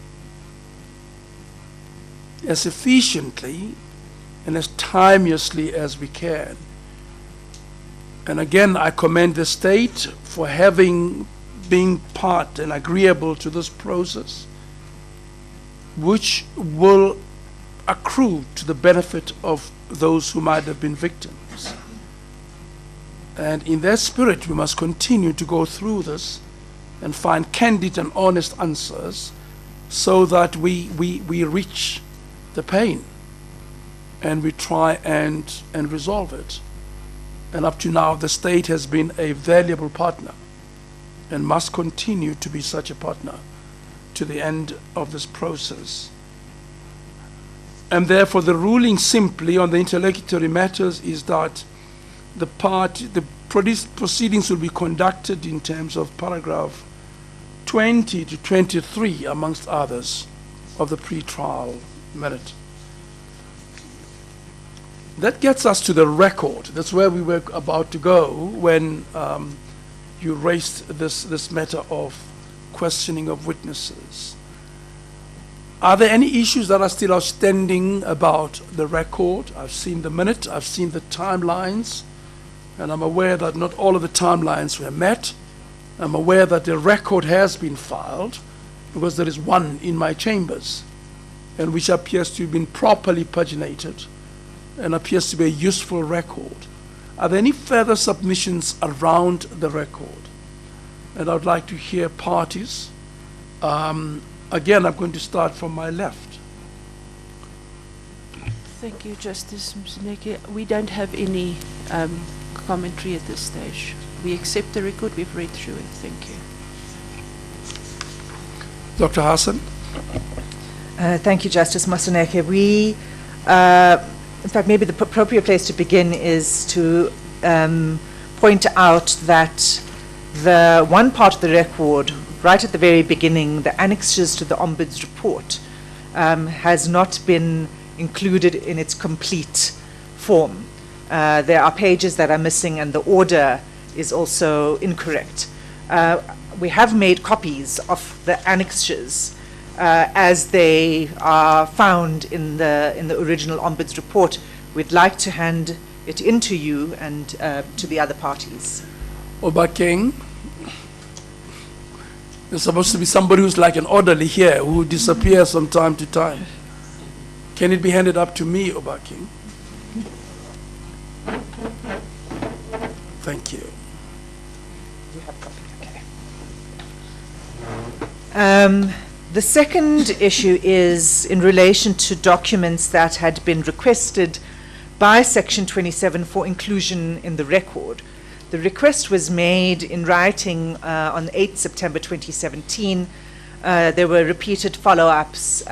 as efficiently and as timeously as we can. And again, I commend the state for being part and agreeable to this process, which will accrue to the benefit of those who might have been victims. And in that spirit, we must continue to go through this and find candid and honest answers so that we reach the pain and we try and resolve it. And up to now, the state has been a valuable partner and must continue to be such a partner to the end of this process. And therefore, the ruling simply on the interlocutory matters is that the proceedings will be conducted in terms of paragraph 20 to 23, amongst others, of the pre-trial minute. That gets us to the record. That's where we were about to go when you raised this matter of questioning of witnesses. Are there any issues that are still outstanding about the record? I've seen the minute, I've seen the timelines, and I'm aware that not all of the timelines were met. I'm aware that the record has been filed because there is one in my chambers, and which appears to have been properly paginated and appears to be a useful record. Are there any further submissions around the record? And I would like to hear parties. Again, I'm going to start from my left. Thank you, Justice Moseneke. We don't have any commentary at this stage. We accept the record. We've read through it. Thank you. Dr. Hassan? Thank you, Justice Moseneke. We, in fact, maybe the appropriate place to begin is to point out that the one part of the record, right at the very beginning, the annexes to the Ombuds report, has not been included in its complete form. There are pages that are missing, and the order is also incorrect. We have made copies of the annexes as they are found in the original Ombuds report. We'd like to hand it in to you and to the other parties. Oba King, there's supposed to be somebody who's like an orderly here who disappears from time to time. Can it be handed up to me, Oba King? Thank you. You have copy, okay. The second issue is in relation to documents that had been requested by Section 27 for inclusion in the record. The request was made in writing on 8 September 2017. There were repeated follow-ups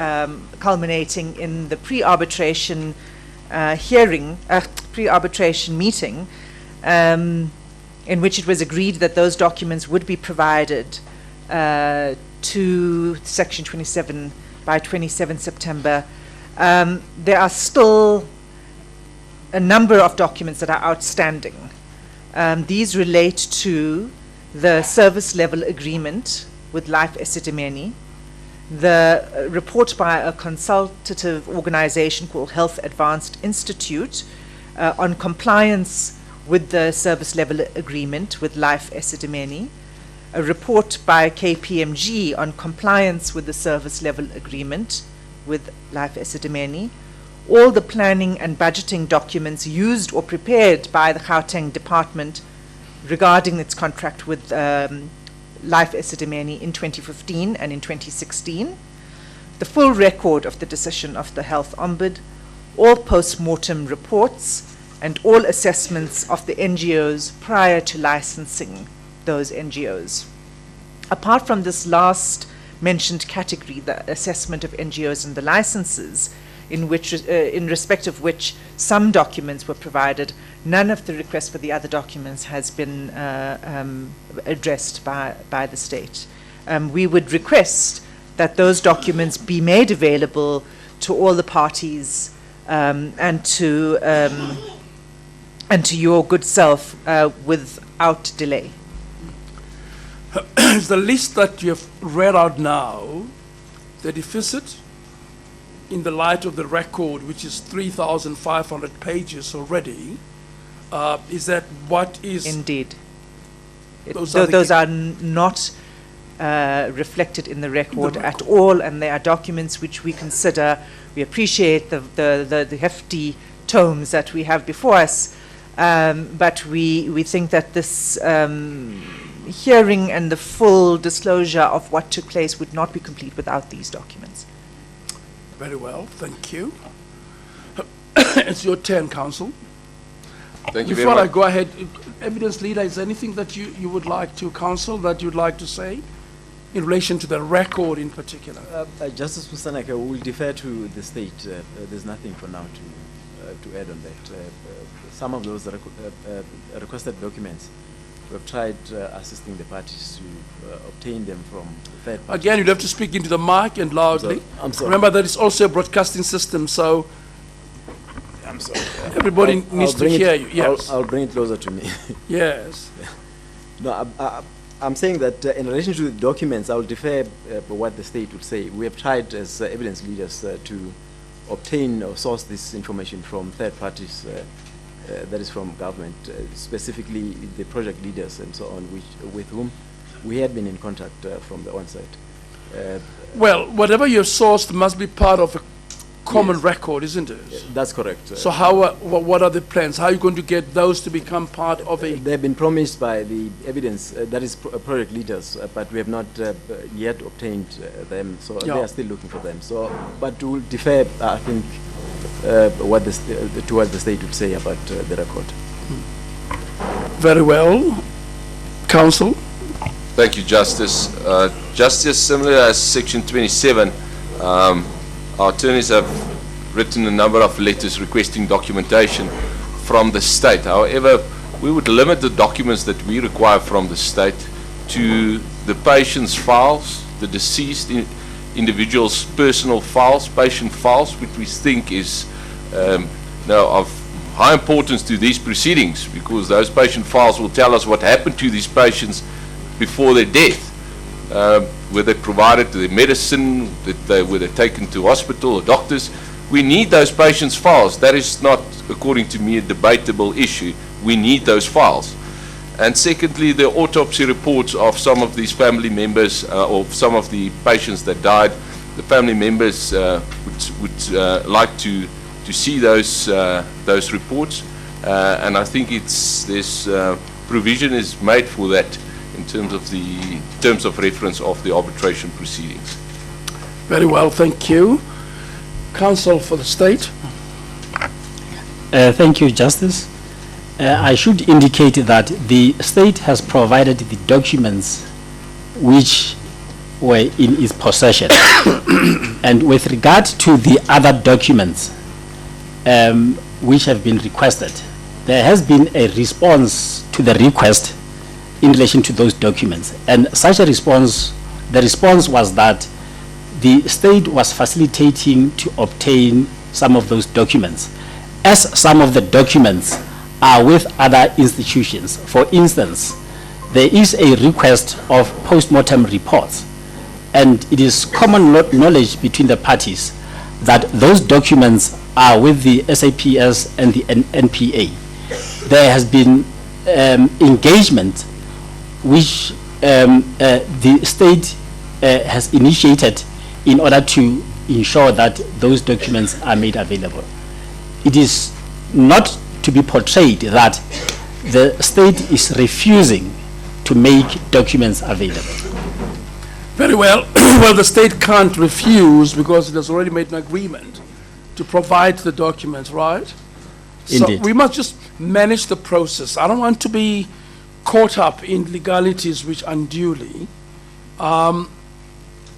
culminating in the pre-arbitration pre-arbitration meeting, in which it was agreed that those documents would be provided to Section 27 by 27 September. There are still a number of documents that are outstanding. These relate to the service level agreement with Life Esidimeni, the report by a consultative organization called Health Advanced Institute on compliance with the service level agreement with Life Esidimeni, a report by KPMG on compliance with the service level agreement with Life Esidimeni, all the planning and budgeting documents used or prepared by the Gauteng Department regarding its contract with Life Esidimeni in 2015 and in 2016, the full record of the decision of the Health Ombud, all post-mortem reports, and all assessments of the NGOs prior to licensing those NGOs. Apart from this last mentioned category, the assessment of NGOs and the licenses, in respect of which some documents were provided, none of the requests for the other documents has been addressed by the state. We would request that those documents be made available to all the parties and to your good self without delay. Is the list that you have read out now the deficit in the light of the record, which is 3,500 pages already? Is that what is? Indeed. Those are not reflected in the record at all, and they are documents which we consider. We appreciate the hefty tomes that we have before us, but we think that this hearing and the full disclosure of what took place would not be complete without these documents. Very well, thank you. It's your turn, Counsel. Thank you very Before I much. go ahead, Evidence Leader, is there anything that you would like to, Counsel, that you'd like to say? in relation to the record in particular? Justice Moseneke, will defer to the state. There's nothing for now to add on that. Some of those requested documents, we've tried assisting the parties to obtain them from third parties. Again, you'd have to speak into the mic and loudly. I'm sorry. Remember that it's also a broadcasting system, so I'm sorry. everybody needs to hear you. Yes. I'll bring it closer to me. Yes. No, I'm saying that in relation to the documents, I'll defer what the state would say. We have tried as evidence leaders to obtain or source this information from third parties, that is from government, specifically the project leaders and so on, with whom we had been in contact from the onset. Well, whatever you've sourced must be part of a common Yes. record, isn't it? That's correct. So what are the plans? How are you going to get those to become part of a... They've been promised by the evidence, that is project leaders, but we have not yet obtained them, so Yeah. they are still looking for them. So, but we'll defer, I think, to what the state would say about the record. Very well. Counsel? Thank you, Justice. Justice, similar as Section 27, our attorneys have written a number of letters requesting documentation from the state. However, we would limit the documents that we require from the state to the patient's files, the deceased individual's personal files, patient files, which we think is of high importance to these proceedings, because those patient files will tell us what happened to these patients before their death. Were they provided their medicine, were they taken to hospital or doctors. We need those patients' files. That is not, according to me, a debatable issue. We need those files. And secondly, the autopsy reports of some of these family members, or some of the patients that died. The family members would like to see those reports, and I think there's provision is made for that in terms of the terms of reference of the arbitration proceedings. Very well, thank you. Counsel for the state. Thank you, Justice. I should indicate that the state has provided the documents which were in its possession. And with regard to the other documents which have been requested, there has been a response to the request in relation to those documents. And such a response, the response was that the state was facilitating to obtain some of those documents, as some of the documents are with other institutions. For instance, there is a request of post-mortem reports, and it is common knowledge between the parties that those documents are with the SAPS and the NPA. There has been engagement which the state has initiated in order to ensure that those documents are made available. It is not to be portrayed that the state is refusing to make documents available. Very well. Well, the state can't refuse because it has already made an agreement to provide the documents, right? Indeed. So we must just manage the process. I don't want to be caught up in legalities which unduly.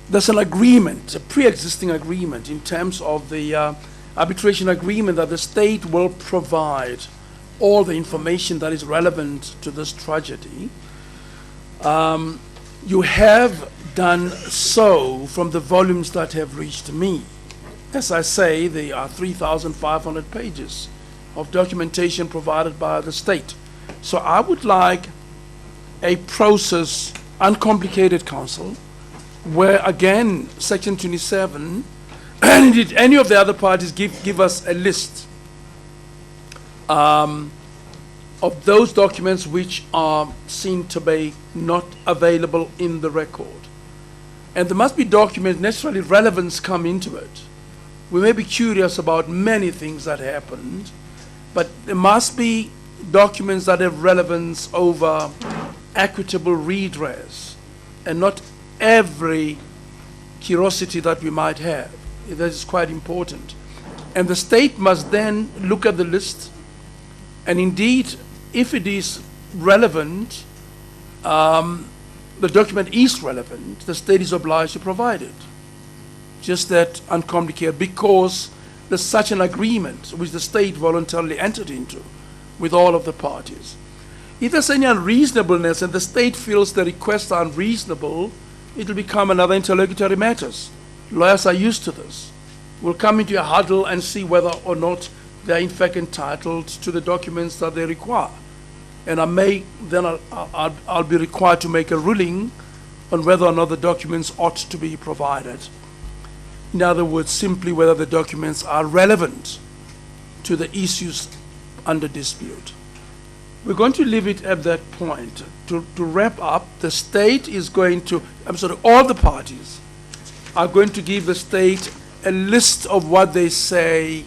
There's an agreement, a pre-existing agreement in terms of the arbitration agreement that the state will provide all the information that is relevant to this tragedy. You have done so from the volumes that have reached me. As I say, there are 3,500 pages of documentation provided by the state. So I would like a process, uncomplicated, Counsel, where again, Section 27, and indeed any of the other parties give us a list of those documents which are seen to be not available in the record. And there must be documents, necessarily relevance come into it. We may be curious about many things that happened, but there must be documents that have relevance over equitable redress, and not every curiosity that we might have. That is quite important. And the state must then look at the list, and indeed, if it is relevant, the document is relevant, the state is obliged to provide it. Just that uncomplicated, because there's such an agreement which the state voluntarily entered into with all of the parties. If there's any unreasonableness and the state feels the requests are unreasonable, it will become another interlocutory matters. Lawyers are used to this. We'll come into a huddle and see whether or not they are in fact entitled to the documents that they require. And I'll be required to make a ruling on whether or not the documents ought to be provided. In other words, simply whether the documents are relevant to the issues under dispute. We're going to leave it at that point. To wrap up, the state is going to, all the parties are going to give the state a list of what they say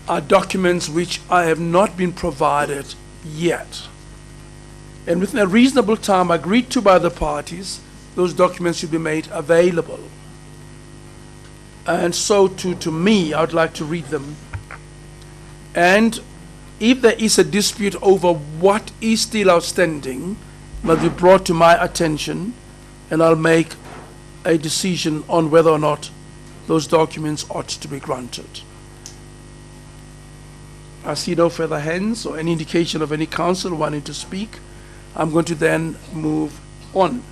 are documents which have not been provided yet. And within a reasonable time agreed to by the parties, those documents should be made available. And so to me, I would like to read them. And if there is a dispute over what is still outstanding, must be brought to my attention, and I'll make a decision on whether or not those documents ought to be granted. I see no further hands or any indication of any counsel wanting to speak. I'm going to then move on.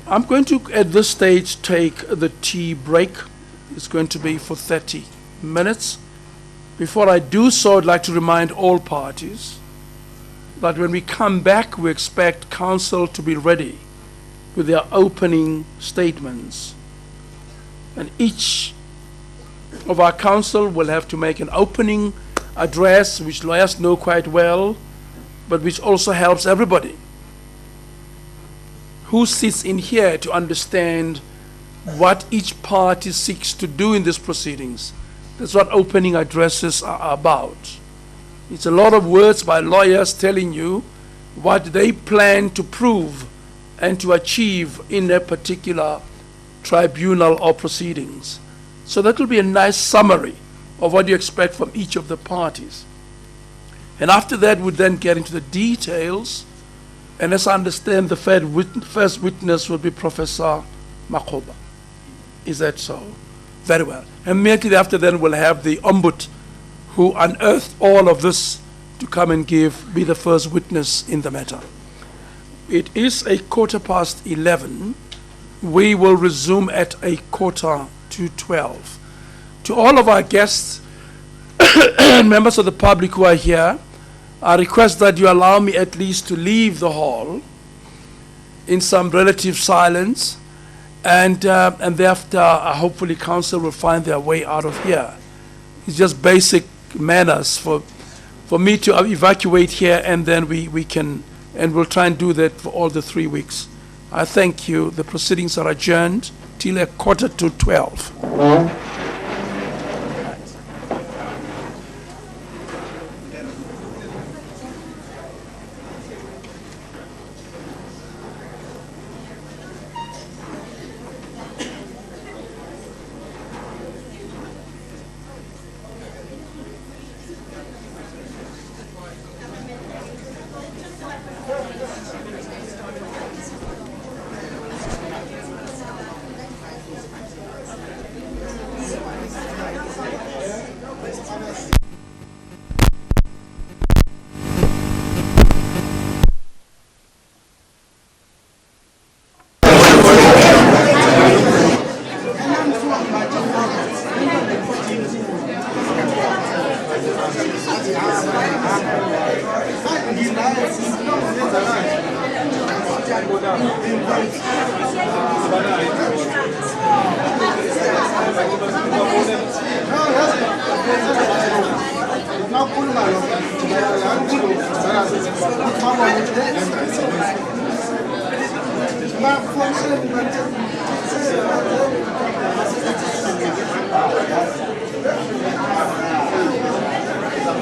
I'm going to, at this stage, take the tea break. It's going to be for 30 minutes. Before I do so, I'd like to remind all parties that when we come back, we expect counsel to be ready with their opening statements. And each of our counsel will have to make an opening address, which lawyers know quite well, but which also helps everybody who sits in here to understand what each party seeks to do in these proceedings. That's what opening addresses are about. It's a lot of words by lawyers telling you what they plan to prove and to achieve in a particular tribunal or proceedings. So that will be a nice summary of what you expect from each of the parties. And after that, we'll then get into the details. And as I understand, the first witness will be Professor Makoba. Is that so? Very well. Immediately after then, we'll have the Ombud, who unearthed all of this, to come and be the first witness in the matter. It is 11:15. We will resume at 11:45. To all of our guests and members of the public who are here, I request that you allow me at least to leave the hall in some relative silence, and thereafter, hopefully, counsel will find their way out of here. It's just basic manners for me to evacuate here, and then we can, and we'll try and do that for all the 3 weeks. I thank you. The proceedings are adjourned till 11:45.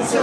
So,